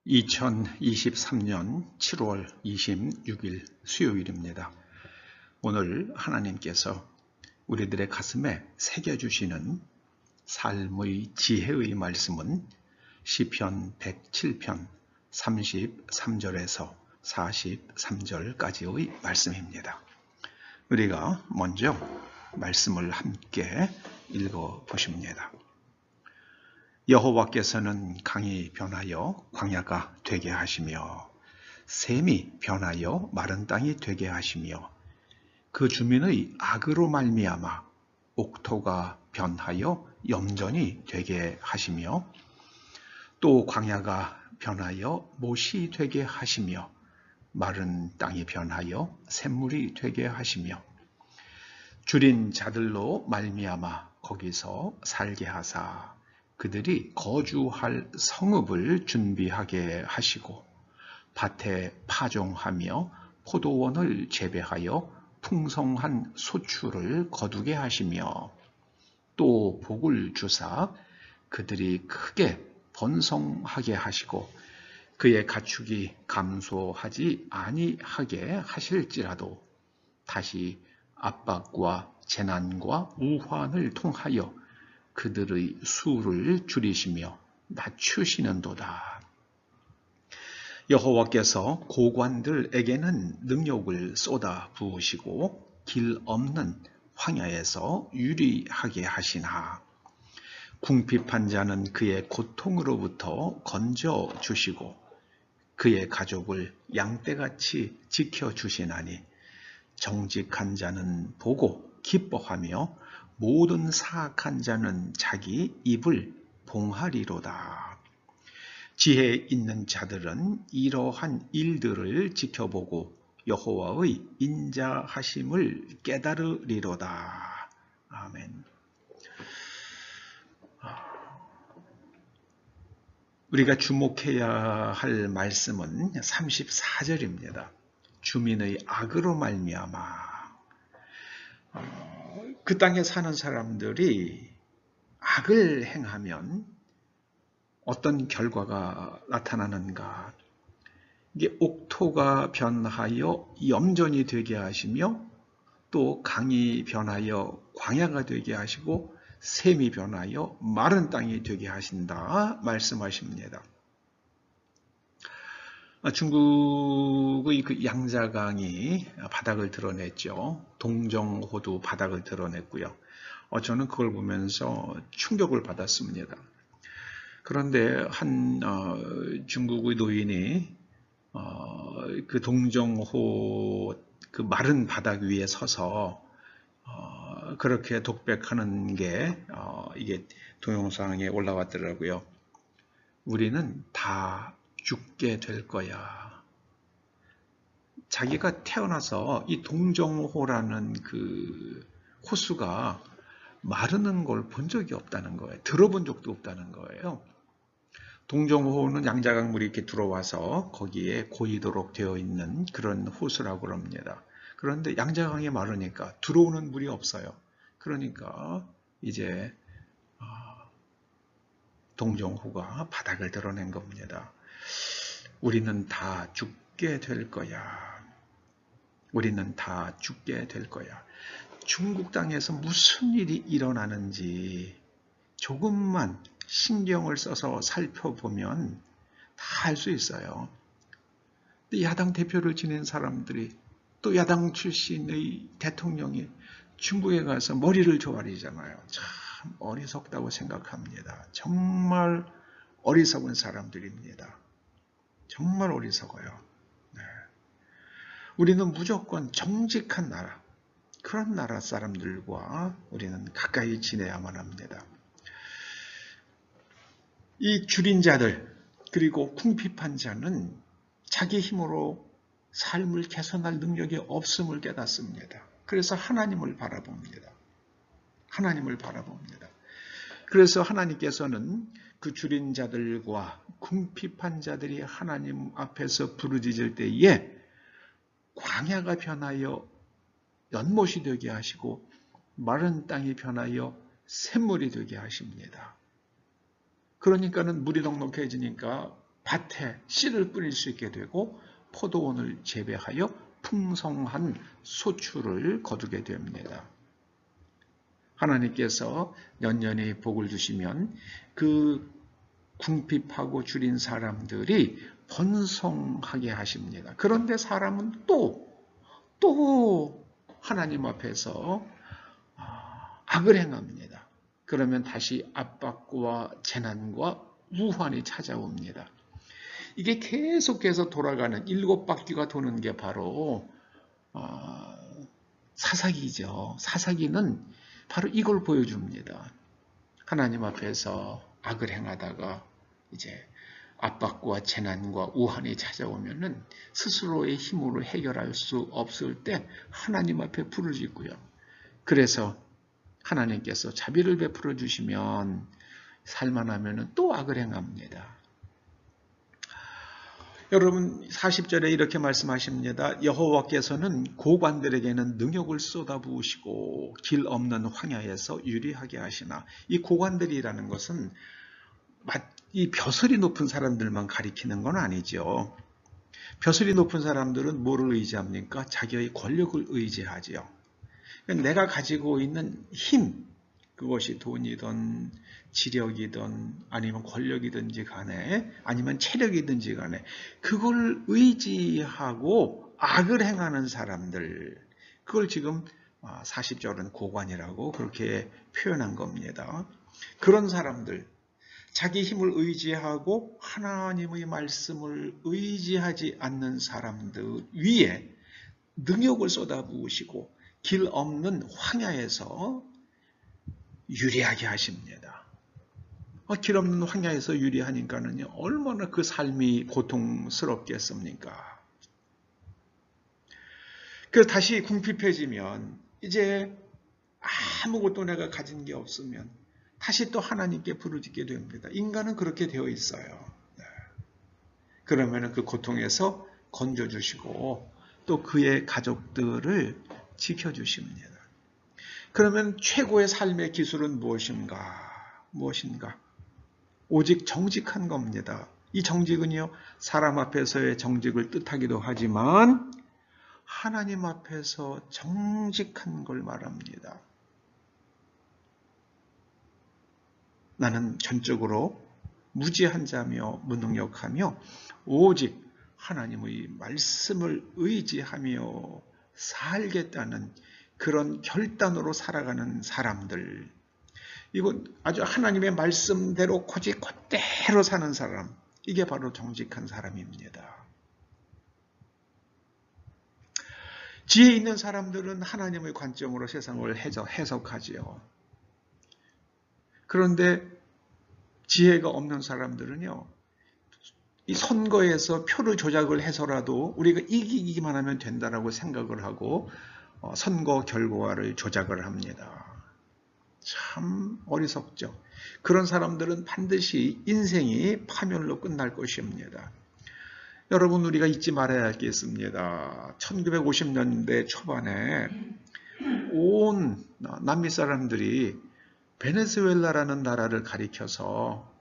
2023년 7월 26일 수요일입니다. 오늘 하나님께서 우리들의 가슴에 새겨주시는 삶의 지혜의 말씀은 시편 107편 33절에서 43절까지의 말씀입니다. 우리가 먼저 말씀을 함께 읽어보십니다. 여호와께서는 강이 변하여 광야가 되게 하시며 샘이 변하여 마른 땅이 되게 하시며 그 주민의 악으로 말미암아 옥토가 변하여 염전이 되게 하시며 또 광야가 변하여 못이 되게 하시며 마른 땅이 변하여 샘물이 되게 하시며 줄인 자들로 말미암아 거기서 살게 하사 그들이 거주할 성읍을 준비하게 하시고 밭에 파종하며 포도원을 재배하여 풍성한 소출을 거두게 하시며 또 복을 주사 그들이 크게 번성하게 하시고 그의 가축이 감소하지 아니하게 하실지라도 다시 압박과 재난과 우환을 통하여 그들의 수를 줄이시며 낮추시는도다. 여호와께서 고관들에게는 능욕을 쏟아 부으시고 길 없는 황야에서 유리하게 하시나 궁핍한 자는 그의 고통으로부터 건져 주시고 그의 가족을 양떼같이 지켜주시나니 정직한 자는 보고 기뻐하며 모든 사악한 자는 자기 입을 봉하리로다. 지혜 있는 자들은 이러한 일들을 지켜보고 여호와의 인자하심을 깨달으리로다. 아멘. 우리가 주목해야 할 말씀은 34절입니다. 주민의 악으로 말미암아 그 땅에 사는 사람들이 악을 행하면 어떤 결과가 나타나는가? 이게 옥토가 변하여 염전이 되게 하시며 또 강이 변하여 광야가 되게 하시고 샘이 변하여 마른 땅이 되게 하신다 말씀하십니다. 중국의 그 양자강이 바닥을 드러냈죠. 동정호도 바닥을 드러냈고요. 저는 그걸 보면서 충격을 받았습니다. 그런데 한 중국의 노인이 그 동정호 그 마른 바닥 위에 서서 그렇게 독백하는 게 이게 동영상에 올라왔더라고요. 우리는 다 죽게 될 거야. 자기가 태어나서 이 동정호라는 그 호수가 마르는 걸 본 적이 없다는 거예요. 들어본 적도 없다는 거예요. 동정호는 양자강물이 이렇게 들어와서 거기에 고이도록 되어 있는 그런 호수라고 합니다. 그런데 양자강이 마르니까 들어오는 물이 없어요. 그러니까 이제 동정호가 바닥을 드러낸 겁니다. 우리는 다 죽게 될 거야. 우리는 다 죽게 될 거야. 중국 땅에서 무슨 일이 일어나는지 조금만 신경을 써서 살펴보면 다 알 수 있어요. 야당 대표를 지낸 사람들이 또 야당 출신의 대통령이 중국에 가서 머리를 조아리잖아요. 참 어리석다고 생각합니다. 정말 어리석은 사람들입니다. 정말 어리석어요. 네. 우리는 무조건 정직한 나라, 그런 나라 사람들과 우리는 가까이 지내야만 합니다. 이 줄인 자들 그리고 궁핍한 자는 자기 힘으로 삶을 개선할 능력이 없음을 깨닫습니다. 그래서 하나님을 바라봅니다. 하나님을 바라봅니다. 그래서 하나님께서는 그 줄인 자들과 궁핍한 자들이 하나님 앞에서 부르짖을 때에 광야가 변하여 연못이 되게 하시고 마른 땅이 변하여 샘물이 되게 하십니다. 그러니까는 물이 넉넉해지니까 밭에 씨를 뿌릴 수 있게 되고 포도원을 재배하여 풍성한 소출을 거두게 됩니다. 하나님께서 연년이 복을 주시면 그 궁핍하고 줄인 사람들이 번성하게 하십니다. 그런데 사람은 또 하나님 앞에서 악을 행합니다. 그러면 다시 압박과 재난과 우환이 찾아옵니다. 이게 계속해서 돌아가는 7바퀴가 도는 게 바로 사사기죠. 사사기는 바로 이걸 보여줍니다. 하나님 앞에서 악을 행하다가 이제 압박과 재난과 우환이 찾아오면은 스스로의 힘으로 해결할 수 없을 때 하나님 앞에 부르짖고요. 그래서 하나님께서 자비를 베풀어 주시면 살만하면은 또 악을 행합니다. 여러분 40절에 이렇게 말씀하십니다. 여호와께서는 고관들에게는 능욕을 쏟아부으시고 길 없는 황야에서 유리하게 하시나, 이 고관들이라는 것은 이 벼슬이 높은 사람들만 가리키는 건 아니죠. 벼슬이 높은 사람들은 뭐를 의지합니까? 자기의 권력을 의지하지요. 내가 가지고 있는 힘, 그것이 돈이든 지력이든 아니면 권력이든지 간에 아니면 체력이든지 간에 그걸 의지하고 악을 행하는 사람들, 그걸 지금 40절은 고관이라고 그렇게 표현한 겁니다. 그런 사람들, 자기 힘을 의지하고 하나님의 말씀을 의지하지 않는 사람들 위에 능욕을 쏟아부으시고 길 없는 황야에서 유리하게 하십니다. 길 없는 황야에서 유리하니까는 얼마나 그 삶이 고통스럽겠습니까? 그래서 다시 궁핍해지면 이제 아무것도 내가 가진 게 없으면 다시 또 하나님께 부르짖게 됩니다. 인간은 그렇게 되어 있어요. 그러면 그 고통에서 건져주시고 또 그의 가족들을 지켜주십니다. 그러면 최고의 삶의 기술은 무엇인가? 오직 정직한 겁니다. 이 정직은요, 사람 앞에서의 정직을 뜻하기도 하지만 하나님 앞에서 정직한 걸 말합니다. 나는 전적으로 무지한 자며 무능력하며 오직 하나님의 말씀을 의지하며 살겠다는 그런 결단으로 살아가는 사람들, 이건 아주 하나님의 말씀대로 고집 그대로 사는 사람, 이게 바로 정직한 사람입니다. 지혜 있는 사람들은 하나님의 관점으로 세상을 해석하지요. 그런데 지혜가 없는 사람들은요, 이 선거에서 표를 조작을 해서라도 우리가 이기기만 하면 된다라고 생각을 하고 선거 결과를 조작을 합니다. 참 어리석죠. 그런 사람들은 반드시 인생이 파멸로 끝날 것입니다. 여러분, 우리가 잊지 말아야 할 게 있습니다. 1950년대 초반에 온 남미 사람들이 베네수엘라라는 나라를 가리켜서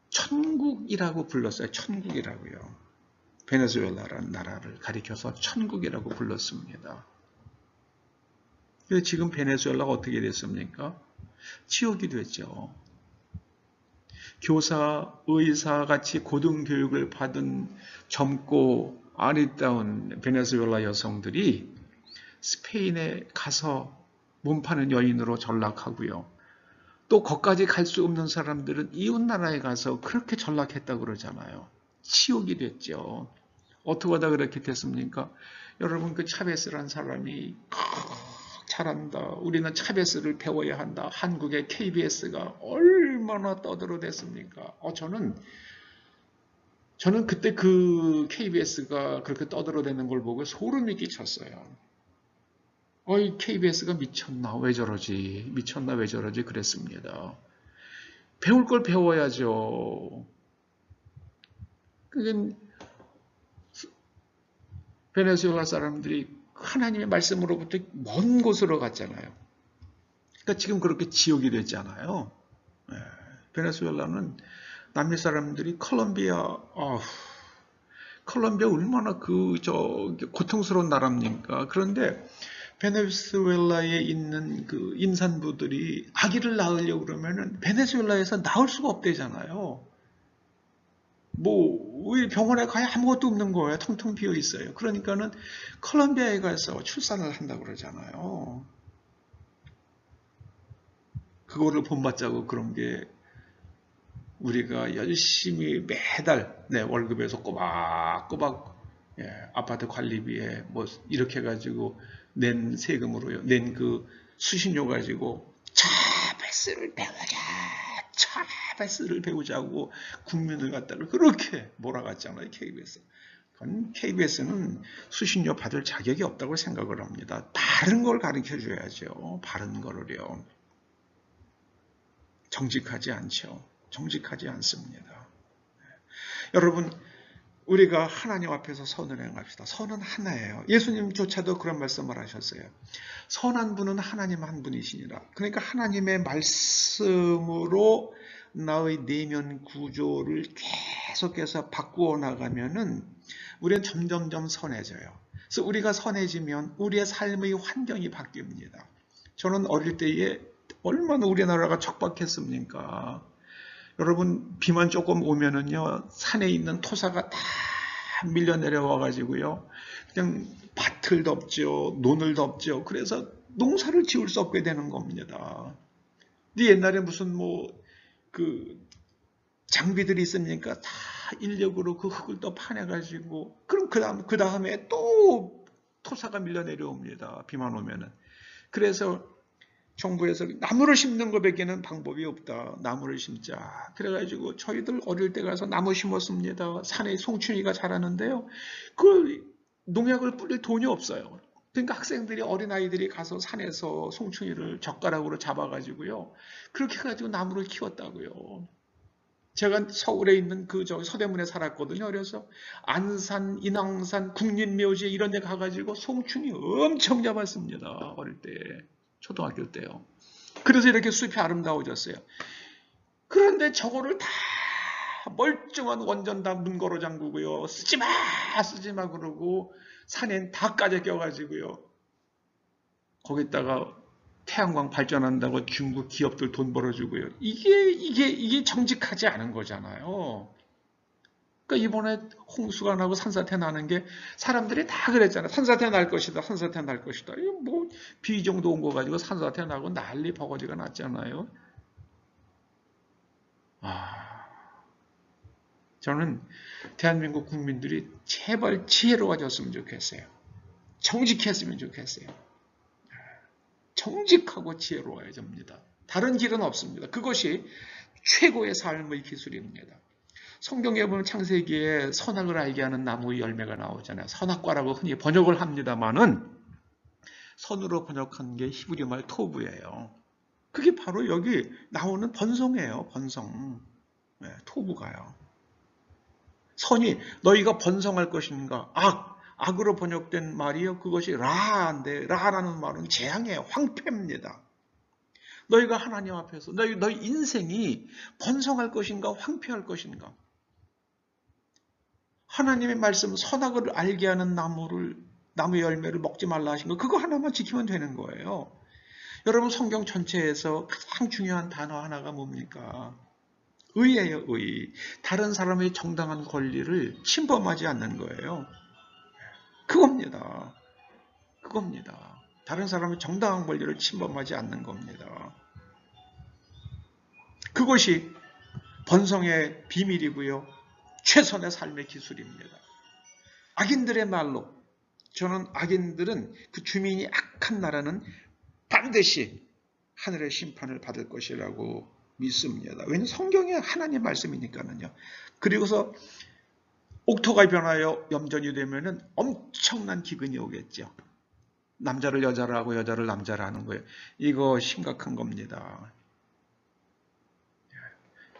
천국이라고 불렀어요. 천국이라고요. 베네수엘라라는 나라를 가리켜서 천국이라고 불렀습니다. 지금 베네수엘라가 어떻게 됐습니까? 지옥이 됐죠. 교사, 의사 같이 고등교육을 받은 젊고 아리따운 베네수엘라 여성들이 스페인에 가서 몸 파는 여인으로 전락하고요. 또 거기까지 갈 수 없는 사람들은 이웃나라에 가서 그렇게 전락했다고 그러잖아요. 치욕이 됐죠. 어떻게 하다 그렇게 됐습니까? 여러분, 그 차베스라는 사람이 잘한다, 우리는 차베스를 배워야 한다, 한국의 KBS가 얼마나 떠들어댔습니까? 저는 그때 그 KBS가 그렇게 떠들어대는 걸 보고 소름이 끼쳤어요. 이 KBS가 미쳤나 왜 저러지, 미쳤나 왜 저러지 그랬습니다. 배울 걸 배워야죠. 그러니까 베네수엘라 사람들이 하나님의 말씀으로부터 먼 곳으로 갔잖아요. 그러니까 지금 그렇게 지옥이 됐잖아요. 베네수엘라는 남미 사람들이 콜롬비아 얼마나 고통스러운 나라입니까? 그런데 베네수엘라에 있는 그 임산부들이 아기를 낳으려고 그러면은 베네수엘라에서 낳을 수가 없대잖아요. 우리 병원에 가야 아무것도 없는 거예요. 텅텅 비어 있어요. 그러니까는 콜롬비아에 가서 출산을 한다고 그러잖아요. 그거를 본받자고 그런 게 우리가 열심히 매달 내 월급에서 꼬박꼬박 아파트 관리비에 이렇게 해가지고 낸 세금으로요. 낸 그 수신료 가지고 차베스를 배우자고 국민을 갖다가 그렇게 몰아갔잖아요. KBS. KBS는 수신료 받을 자격이 없다고 생각을 합니다. 바른 걸 가르쳐 줘야죠. 바른 거를요. 정직하지 않죠. 정직하지 않습니다. 여러분, 우리가 하나님 앞에서 선을 행합시다. 선은 하나예요. 예수님조차도 그런 말씀을 하셨어요. 선한 분은 하나님 한 분이시니라. 그러니까 하나님의 말씀으로 나의 내면 구조를 계속해서 바꾸어 나가면은 우리는 점점점 선해져요. 그래서 우리가 선해지면 우리의 삶의 환경이 바뀝니다. 저는 어릴 때에 얼마나 우리나라가 척박했습니까? 여러분, 비만 조금 오면은요, 산에 있는 토사가 다 밀려 내려와 가지고요, 그냥 밭을 덮죠, 논을 덮죠. 그래서 농사를 지을 수 없게 되는 겁니다. 근데 옛날에 무슨 장비들이 있으니까 다 인력으로 그 흙을 또 파내가지고, 그럼 그 다음에 또 토사가 밀려 내려옵니다. 비만 오면은. 그래서 정부에서 나무를 심는 것밖에는 방법이 없다. 나무를 심자. 그래가지고 저희들 어릴 때 가서 나무 심었습니다. 산에 송충이가 자라는데요. 그 농약을 뿌릴 돈이 없어요. 그러니까 학생들이, 어린아이들이 가서 산에서 송충이를 젓가락으로 잡아가지고요. 그렇게 해가지고 나무를 키웠다고요. 제가 서울에 있는 서대문에 살았거든요. 그래서 안산, 인왕산, 국립묘지 이런 데 가가지고 송충이 엄청 잡았습니다. 어릴 때. 초등학교 때요. 그래서 이렇게 숲이 아름다워졌어요. 그런데 저거를 다 멀쩡한 원전 다 문 걸어 잠그고요. 쓰지마 그러고 산엔 다 까져 껴가지고요. 거기다가 태양광 발전한다고 중국 기업들 돈 벌어주고요. 이게 정직하지 않은 거잖아요. 그러니까 이번에 홍수가 나고 산사태 나는 게 사람들이 다 그랬잖아요. 산사태 날 것이다. 산사태 날 것이다. 이거 비 정도 온 거 가지고 산사태 나고 난리 버거지가 났잖아요. 저는 대한민국 국민들이 제발 지혜로워졌으면 좋겠어요. 정직했으면 좋겠어요. 정직하고 지혜로워야 합니다. 다른 길은 없습니다. 그것이 최고의 삶의 기술입니다. 성경에 보면 창세기에 선악을 알게 하는 나무의 열매가 나오잖아요. 선악과라고 흔히 번역을 합니다만은 선으로 번역한 게 히브리 말 토부예요. 그게 바로 여기 나오는 번성이에요. 번성. 토부가요. 선이 너희가 번성할 것인가? 악으로 번역된 말이요. 그것이 라인데 라라는 말은 재앙이에요. 황폐입니다. 너희가 하나님 앞에서 너희 인생이 번성할 것인가 황폐할 것인가? 하나님의 말씀, 선악을 알게 하는 나무의 열매를 먹지 말라 하신 거, 그거 하나만 지키면 되는 거예요. 여러분, 성경 전체에서 가장 중요한 단어 하나가 뭡니까? 의예요, 의. 다른 사람의 정당한 권리를 침범하지 않는 거예요. 그겁니다. 다른 사람의 정당한 권리를 침범하지 않는 겁니다. 그것이 번성의 비밀이고요. 최선의 삶의 기술입니다. 악인들의 말로, 저는 악인들은, 그 주민이 악한 나라는 반드시 하늘의 심판을 받을 것이라고 믿습니다. 왜냐하면 성경에 하나님 말씀이니까는요. 그리고서 옥토가 변하여 염전이 되면은 엄청난 기근이 오겠죠. 남자를 여자로 하고 여자를 남자로 하는 거예요. 이거 심각한 겁니다.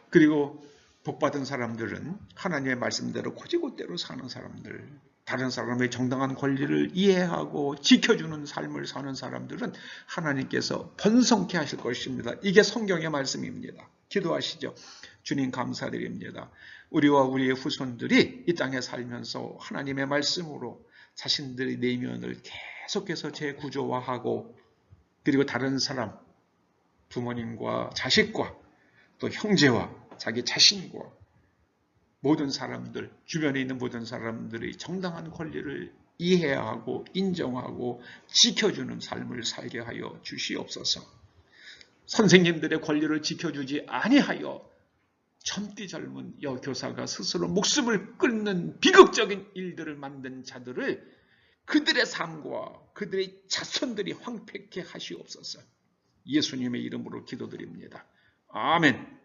그리고 복받은 사람들은 하나님의 말씀대로 고지고대로 사는 사람들, 다른 사람의 정당한 권리를 이해하고 지켜주는 삶을 사는 사람들은 하나님께서 번성케 하실 것입니다. 이게 성경의 말씀입니다. 기도하시죠. 주님 감사드립니다. 우리와 우리의 후손들이 이 땅에 살면서 하나님의 말씀으로 자신들의 내면을 계속해서 재구조화하고 그리고 다른 사람, 부모님과 자식과 또 형제와 자기 자신과 모든 사람들, 주변에 있는 모든 사람들의 정당한 권리를 이해하고 인정하고 지켜주는 삶을 살게 하여 주시옵소서. 선생님들의 권리를 지켜주지 아니하여 젊디 젊은 여교사가 스스로 목숨을 끊는 비극적인 일들을 만든 자들을 그들의 삶과 그들의 자손들이 황폐케 하시옵소서. 예수님의 이름으로 기도드립니다. 아멘.